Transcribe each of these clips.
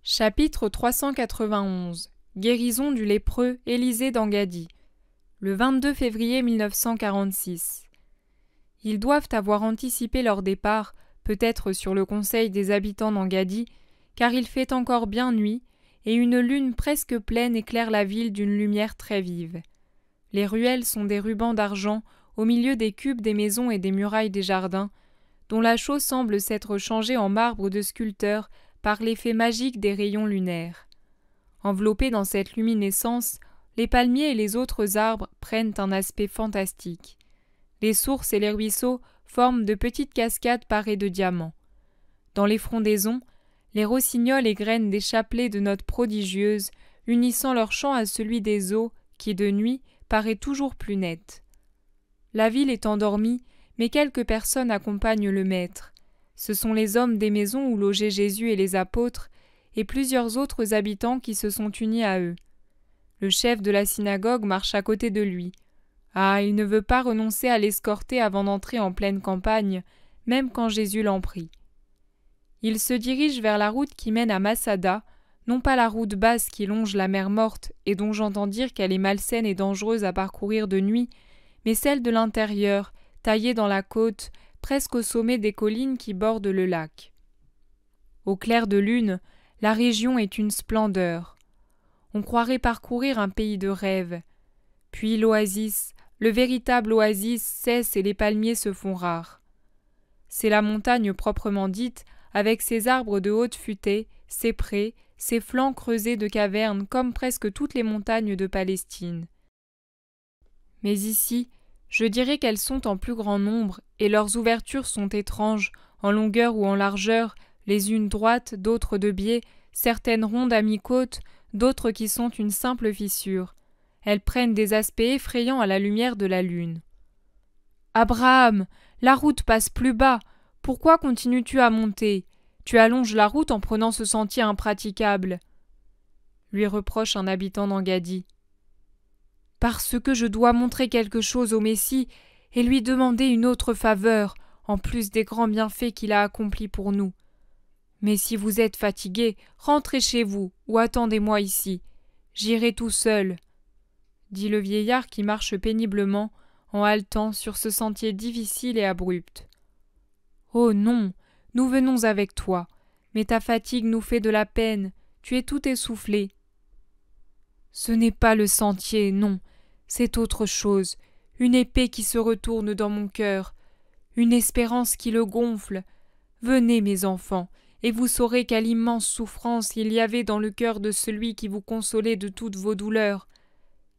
Chapitre 391 Guérison du lépreux Élisée d'Engadi. Le 22 février 1946. Ils doivent avoir anticipé leur départ, peut-être sur le conseil des habitants d'Engadi, car il fait encore bien nuit, et une lune presque pleine éclaire la ville d'une lumière très vive. Les ruelles sont des rubans d'argent au milieu des cubes des maisons et des murailles des jardins, dont la chaux semble s'être changée en marbre de sculpteur par l'effet magique des rayons lunaires. Enveloppés dans cette luminescence, les palmiers et les autres arbres prennent un aspect fantastique. Les sources et les ruisseaux forment de petites cascades parées de diamants. Dans les frondaisons, les rossignols égrènent des chapelets de notes prodigieuses, unissant leur chant à celui des eaux qui, de nuit, paraît toujours plus net. La ville est endormie, mais quelques personnes accompagnent le maître. Ce sont les hommes des maisons où logeaient Jésus et les apôtres, et plusieurs autres habitants qui se sont unis à eux. Le chef de la synagogue marche à côté de lui. Ah, il ne veut pas renoncer à l'escorter avant d'entrer en pleine campagne, même quand Jésus l'en prie. Il se dirige vers la route qui mène à Masada, non pas la route basse qui longe la mer Morte et dont j'entends dire qu'elle est malsaine et dangereuse à parcourir de nuit, mais celle de l'intérieur, taillée dans la côte, presque au sommet des collines qui bordent le lac. Au clair de lune, la région est une splendeur. On croirait parcourir un pays de rêve. Puis l'oasis, le véritable oasis, cesse et les palmiers se font rares. C'est la montagne proprement dite, avec ses arbres de haute futaie, ses prés, ses flancs creusés de cavernes comme presque toutes les montagnes de Palestine. Mais ici, je dirais qu'elles sont en plus grand nombre, et leurs ouvertures sont étranges, en longueur ou en largeur, les unes droites, d'autres de biais, certaines rondes à mi-côte, d'autres qui sont une simple fissure. Elles prennent des aspects effrayants à la lumière de la lune. « Abraham, la route passe plus bas. Pourquoi continues-tu à monter? Tu allonges la route en prenant ce sentier impraticable. » lui reproche un habitant d'Engadi. « Parce que je dois montrer quelque chose au Messie et lui demander une autre faveur, en plus des grands bienfaits qu'il a accomplis pour nous. Mais si vous êtes fatigué, rentrez chez vous ou attendez-moi ici. J'irai tout seul, » dit le vieillard qui marche péniblement, en haletant sur ce sentier difficile et abrupt. « Oh non, nous venons avec toi, mais ta fatigue nous fait de la peine, tu es tout essoufflé. »« Ce n'est pas le sentier, non, c'est autre chose, une épée qui se retourne dans mon cœur, une espérance qui le gonfle. Venez, mes enfants, et vous saurez quelle immense souffrance il y avait dans le cœur de celui qui vous consolait de toutes vos douleurs.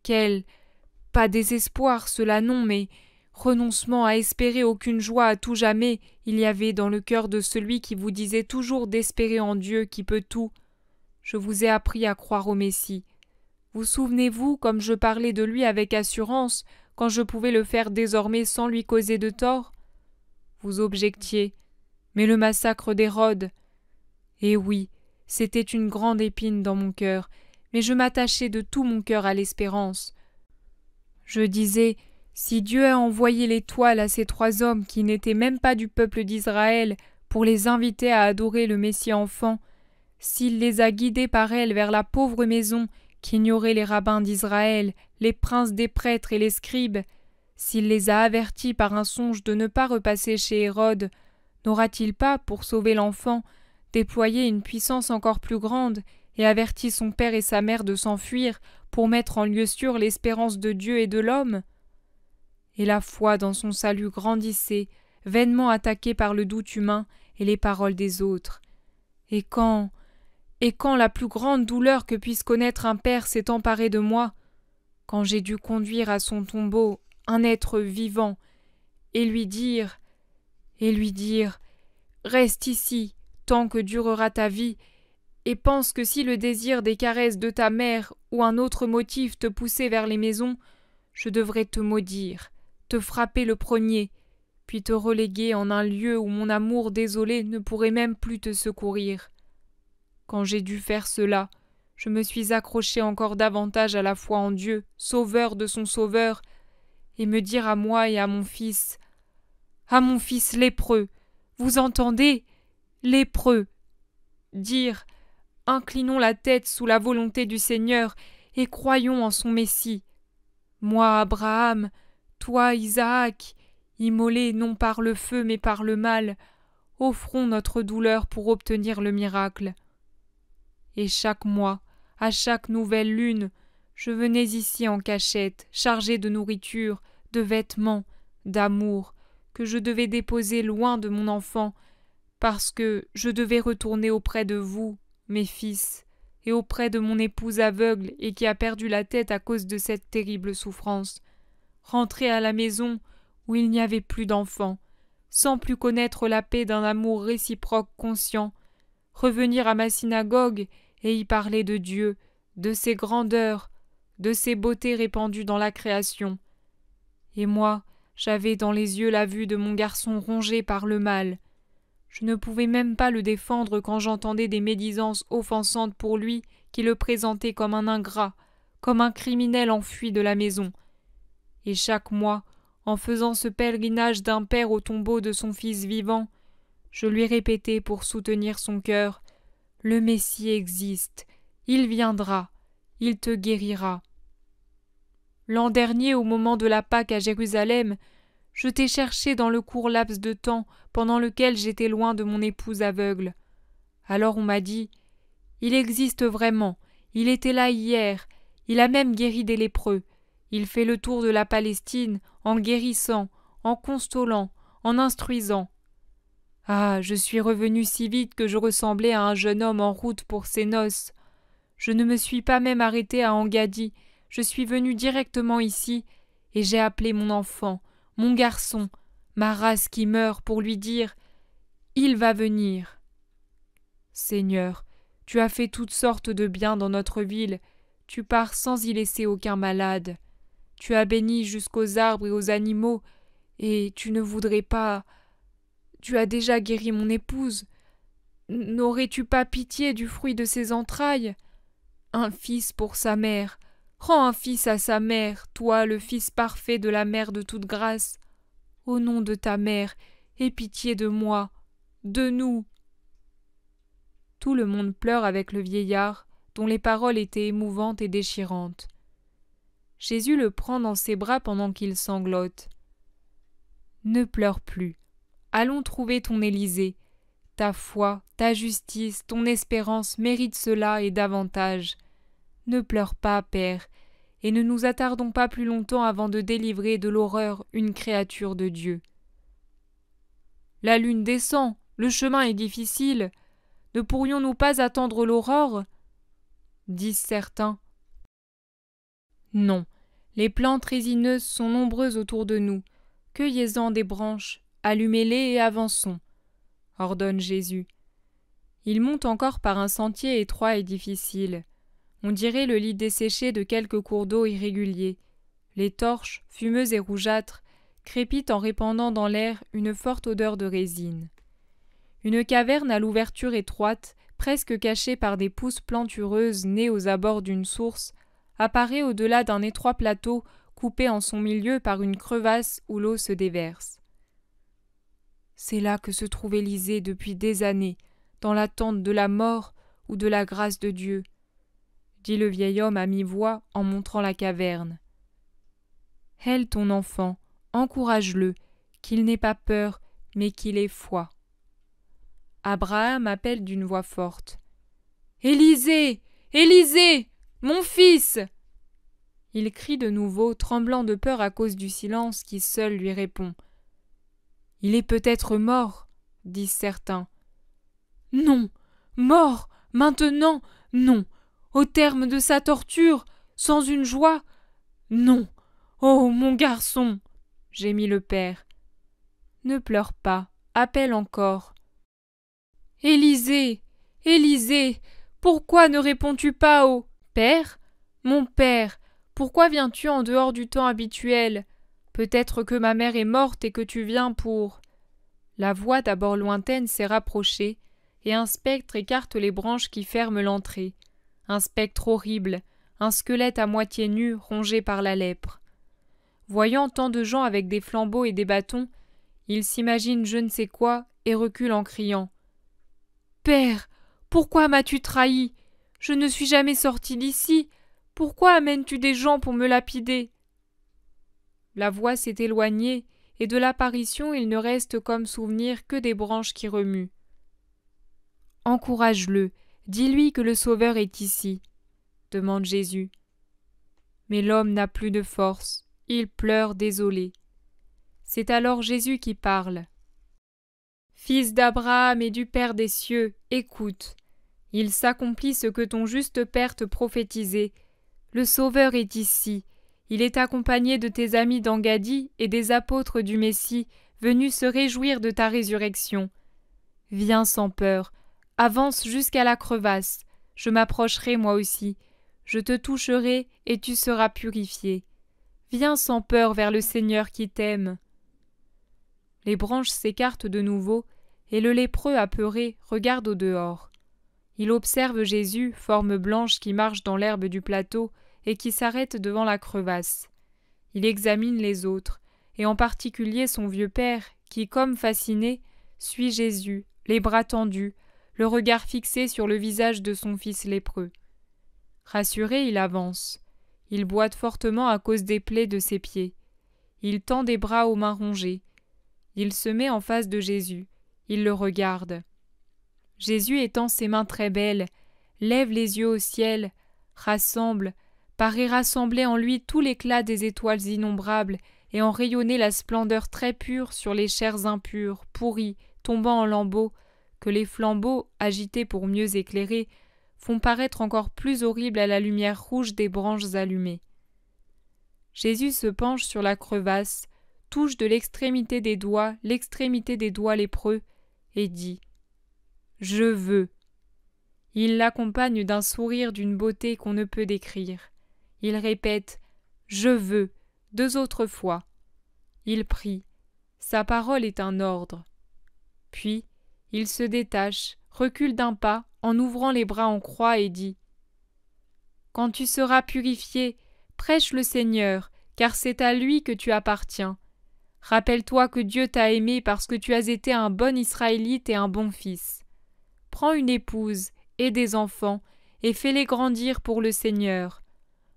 Quel, pas désespoir, cela non, mais renoncement à espérer aucune joie à tout jamais, il y avait dans le cœur de celui qui vous disait toujours d'espérer en Dieu qui peut tout. Je vous ai appris à croire au Messie. Vous souvenez-vous comme je parlais de lui avec assurance, quand je pouvais le faire désormais sans lui causer de tort? Vous objectiez, mais le massacre d'Hérode. Eh oui, c'était une grande épine dans mon cœur, mais je m'attachais de tout mon cœur à l'espérance. Je disais, si Dieu a envoyé l'étoile à ces 3 hommes qui n'étaient même pas du peuple d'Israël pour les inviter à adorer le Messie enfant, s'il les a guidés par elle vers la pauvre maison qu'ignoraient les rabbins d'Israël, les princes des prêtres et les scribes, s'il les a avertis par un songe de ne pas repasser chez Hérode, n'aura-t-il pas, pour sauver l'enfant, déployé une puissance encore plus grande et averti son père et sa mère de s'enfuir pour mettre en lieu sûr l'espérance de Dieu et de l'homme? Et la foi dans son salut grandissait, vainement attaquée par le doute humain et les paroles des autres. Et quand la plus grande douleur que puisse connaître un père s'est emparée de moi, quand j'ai dû conduire à son tombeau un être vivant et lui dire « Reste ici tant que durera ta vie, et pense que si le désir des caresses de ta mère ou un autre motif te poussait vers les maisons, je devrais te maudire, te frapper le premier, puis te reléguer en un lieu où mon amour désolé ne pourrait même plus te secourir. Quand j'ai dû faire cela, je me suis accroché encore davantage à la foi en Dieu, sauveur de son sauveur, et me dire à moi et à mon fils lépreux, vous entendez? Lépreux! Dire inclinons la tête sous la volonté du Seigneur et croyons en son Messie. Moi, Abraham, toi, Isaac, immolés non par le feu mais par le mal, offrons notre douleur pour obtenir le miracle. Et chaque mois, à chaque nouvelle lune, je venais ici en cachette, chargé de nourriture, de vêtements, d'amour, que je devais déposer loin de mon enfant, parce que je devais retourner auprès de vous, mes fils, et auprès de mon épouse aveugle et qui a perdu la tête à cause de cette terrible souffrance, rentrer à la maison où il n'y avait plus d'enfants, sans plus connaître la paix d'un amour réciproque conscient, revenir à ma synagogue et y parler de Dieu, de ses grandeurs, de ses beautés répandues dans la création. Et moi, j'avais dans les yeux la vue de mon garçon rongé par le mal. Je ne pouvais même pas le défendre quand j'entendais des médisances offensantes pour lui qui le présentaient comme un ingrat, comme un criminel enfui de la maison. Et chaque mois, en faisant ce pèlerinage d'un père au tombeau de son fils vivant, je lui répétais pour soutenir son cœur « Le Messie existe, il viendra, il te guérira. » L'an dernier, au moment de la Pâque à Jérusalem, je t'ai cherché dans le court laps de temps pendant lequel j'étais loin de mon épouse aveugle. Alors on m'a dit « Il existe vraiment, il était là hier, il a même guéri des lépreux, il fait le tour de la Palestine en guérissant, en consolant, en instruisant. » Ah, je suis revenu si vite que je ressemblais à un jeune homme en route pour ses noces. Je ne me suis pas même arrêté à Engadi, je suis venu directement ici, et j'ai appelé mon enfant, mon garçon, ma race qui meurt, pour lui dire « Il va venir ». Seigneur, tu as fait toutes sortes de biens dans notre ville, tu pars sans y laisser aucun malade. Tu as béni jusqu'aux arbres et aux animaux, et tu ne voudrais pas... Tu as déjà guéri mon épouse. N'aurais-tu pas pitié du fruit de ses entrailles? Un fils pour sa mère. Rends un fils à sa mère, toi, le fils parfait de la mère de toute grâce. Au nom de ta mère, aie pitié de moi, de nous. Tout le monde pleure avec le vieillard, dont les paroles étaient émouvantes et déchirantes. Jésus le prend dans ses bras pendant qu'il sanglote. Ne pleure plus. Allons trouver ton Élysée. Ta foi, ta justice, ton espérance méritent cela et davantage. Ne pleure pas, Père, et ne nous attardons pas plus longtemps avant de délivrer de l'horreur une créature de Dieu. La lune descend, le chemin est difficile. Ne pourrions-nous pas attendre l'aurore? Disent certains. Non, les plantes résineuses sont nombreuses autour de nous. Cueillez-en des branches, allumez-les et avançons, ordonne Jésus. Il monte encore par un sentier étroit et difficile. On dirait le lit desséché de quelques cours d'eau irréguliers. Les torches, fumeuses et rougeâtres, crépitent en répandant dans l'air une forte odeur de résine. Une caverne à l'ouverture étroite, presque cachée par des pousses plantureuses nées aux abords d'une source, apparaît au-delà d'un étroit plateau coupé en son milieu par une crevasse où l'eau se déverse. C'est là que se trouve Élysée depuis des années, dans l'attente de la mort ou de la grâce de Dieu, dit le vieil homme à mi-voix en montrant la caverne. Hèle ton enfant, encourage-le, qu'il n'ait pas peur, mais qu'il ait foi. Abraham appelle d'une voix forte. Élysée! Élysée! Mon fils! Il crie de nouveau, tremblant de peur à cause du silence qui seul lui répond. Il est peut-être mort, disent certains. Non, mort, maintenant, non. Au terme de sa torture, sans une joie, non. Oh, mon garçon, gémit le père. Ne pleure pas, appelle encore. Élysée, Élysée, pourquoi ne réponds-tu pas au père? Mon père, pourquoi viens-tu en dehors du temps habituel? Peut-être que ma mère est morte et que tu viens pour... La voix d'abord lointaine s'est rapprochée, et un spectre écarte les branches qui ferment l'entrée. Un spectre horrible, un squelette à moitié nu, rongé par la lèpre. Voyant tant de gens avec des flambeaux et des bâtons, il s'imagine je ne sais quoi et recule en criant. « Père, pourquoi m'as-tu trahi? Je ne suis jamais sorti d'ici. Pourquoi amènes-tu des gens pour me lapider? » La voix s'est éloignée, et de l'apparition il ne reste comme souvenir que des branches qui remuent. Encourage-le, dis-lui que le Sauveur est ici, demande Jésus. Mais l'homme n'a plus de force, il pleure désolé. C'est alors Jésus qui parle. Fils d'Abraham et du Père des cieux, écoute. Il s'accomplit ce que ton juste Père te prophétisait. Le Sauveur est ici. Il est accompagné de tes amis d'Engadi et des apôtres du Messie, venus se réjouir de ta résurrection. Viens sans peur, avance jusqu'à la crevasse, je m'approcherai moi aussi, je te toucherai et tu seras purifié. Viens sans peur vers le Seigneur qui t'aime. Les branches s'écartent de nouveau, et le lépreux apeuré regarde au dehors. Il observe Jésus, forme blanche qui marche dans l'herbe du plateau, et qui s'arrête devant la crevasse. Il examine les autres, et en particulier son vieux père, qui, comme fasciné, suit Jésus, les bras tendus, le regard fixé sur le visage de son fils lépreux. Rassuré, il avance. Il boite fortement à cause des plaies de ses pieds. Il tend des bras aux mains rongées. Il se met en face de Jésus. Il le regarde. Jésus étend ses mains très belles, lève les yeux au ciel, paraît rassembler en lui tout l'éclat des étoiles innombrables et en rayonner la splendeur très pure sur les chairs impures, pourries, tombant en lambeaux, que les flambeaux, agités pour mieux éclairer, font paraître encore plus horribles à la lumière rouge des branches allumées. Jésus se penche sur la crevasse, touche de l'extrémité des doigts lépreux, et dit « Je veux ». Il l'accompagne d'un sourire d'une beauté qu'on ne peut décrire. Il répète « Je veux » 2 autres fois. Il prie. Sa parole est un ordre. Puis, il se détache, recule d'un pas, en ouvrant les bras en croix et dit « Quand tu seras purifié, prêche le Seigneur, car c'est à lui que tu appartiens. Rappelle-toi que Dieu t'a aimé parce que tu as été un bon Israélite et un bon fils. Prends une épouse et des enfants, et fais-les grandir pour le Seigneur.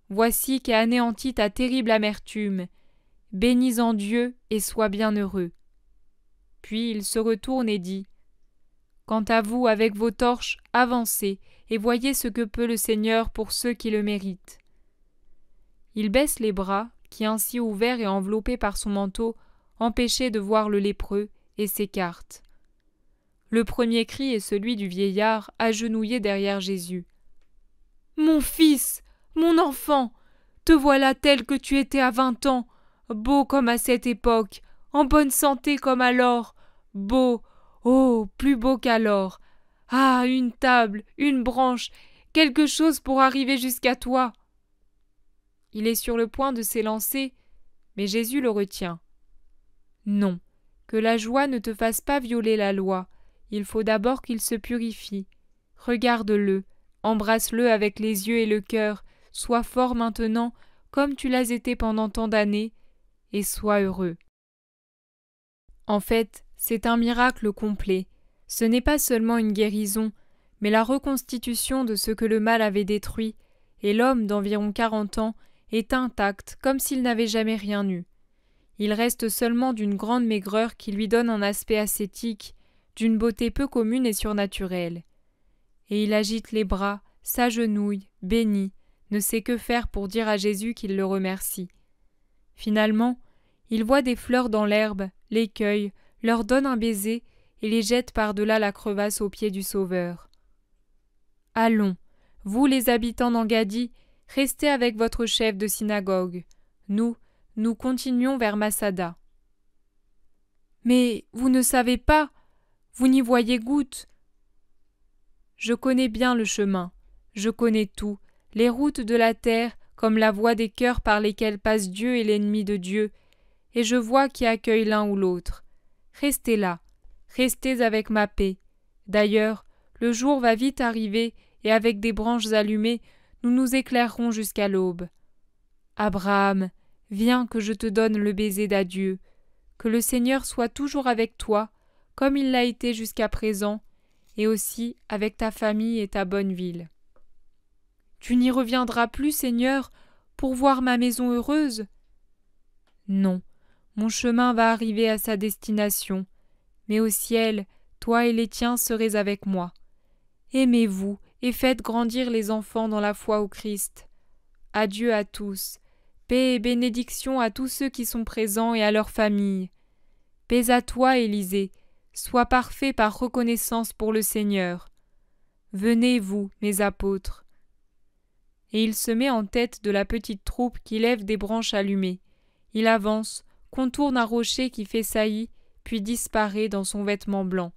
Voici qu'est anéantie ta terrible amertume. Bénis en Dieu et sois bien heureux. » Puis il se retourne et dit « Quant à vous, avec vos torches, avancez, et voyez ce que peut le Seigneur pour ceux qui le méritent. » Il baisse les bras, qui ainsi ouverts et enveloppés par son manteau, empêchaient de voir le lépreux, et s'écarte. Le premier cri est celui du vieillard agenouillé derrière Jésus. « Mon fils, mon enfant, te voilà tel que tu étais à 20 ans, beau comme à cette époque, en bonne santé comme alors, beau, oh, plus beau qu'alors. Ah, une table, une branche, quelque chose pour arriver jusqu'à toi. » Il est sur le point de s'élancer, mais Jésus le retient. « Non, que la joie ne te fasse pas violer la loi. Il faut d'abord qu'il se purifie. Regarde-le, embrasse-le avec les yeux et le cœur, sois fort maintenant, comme tu l'as été pendant tant d'années, et sois heureux. » En fait, c'est un miracle complet. Ce n'est pas seulement une guérison, mais la reconstitution de ce que le mal avait détruit, et l'homme d'environ 40 ans est intact comme s'il n'avait jamais rien eu. Il reste seulement d'une grande maigreur qui lui donne un aspect ascétique, d'une beauté peu commune et surnaturelle. Et il agite les bras, s'agenouille, bénit, ne sait que faire pour dire à Jésus qu'il le remercie. Finalement, il voit des fleurs dans l'herbe, les cueille, leur donne un baiser et les jette par-delà la crevasse aux pieds du Sauveur. « Allons, vous les habitants d'Engadi, restez avec votre chef de synagogue. Nous continuons vers Masada. »« Mais vous ne savez pas, vous n'y voyez goutte. »« Je connais bien le chemin, je connais tout, les routes de la terre, comme la voie des cœurs par lesquels passe Dieu et l'ennemi de Dieu, et je vois qui accueille l'un ou l'autre. Restez là, restez avec ma paix. D'ailleurs, le jour va vite arriver, et avec des branches allumées, nous nous éclairerons jusqu'à l'aube. Abraham, viens que je te donne le baiser d'adieu. Que le Seigneur soit toujours avec toi, comme il l'a été jusqu'à présent, et aussi avec ta famille et ta bonne ville. Tu n'y reviendras plus, Seigneur, pour voir ma maison heureuse? Non, mon chemin va arriver à sa destination, mais au ciel, toi et les tiens serez avec moi. Aimez-vous et faites grandir les enfants dans la foi au Christ. Adieu à tous. Paix et bénédiction à tous ceux qui sont présents et à leurs familles. Paix à toi, Élisée. Sois parfait par reconnaissance pour le Seigneur. Venez, vous, mes apôtres. Et il se met en tête de la petite troupe qui lève des branches allumées. Il avance, contourne un rocher qui fait saillie, puis disparaît dans son vêtement blanc.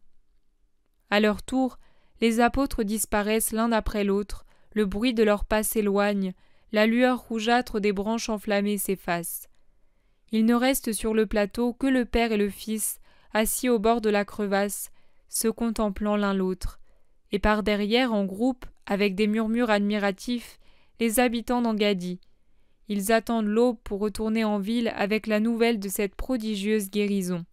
À leur tour, les apôtres disparaissent l'un après l'autre, le bruit de leurs pas s'éloigne, la lueur rougeâtre des branches enflammées s'efface. Il ne reste sur le plateau que le Père et le Fils, assis au bord de la crevasse, se contemplant l'un l'autre, et par derrière, en groupe, avec des murmures admiratifs, les habitants d'Engaddi. Ils attendent l'aube pour retourner en ville avec la nouvelle de cette prodigieuse guérison.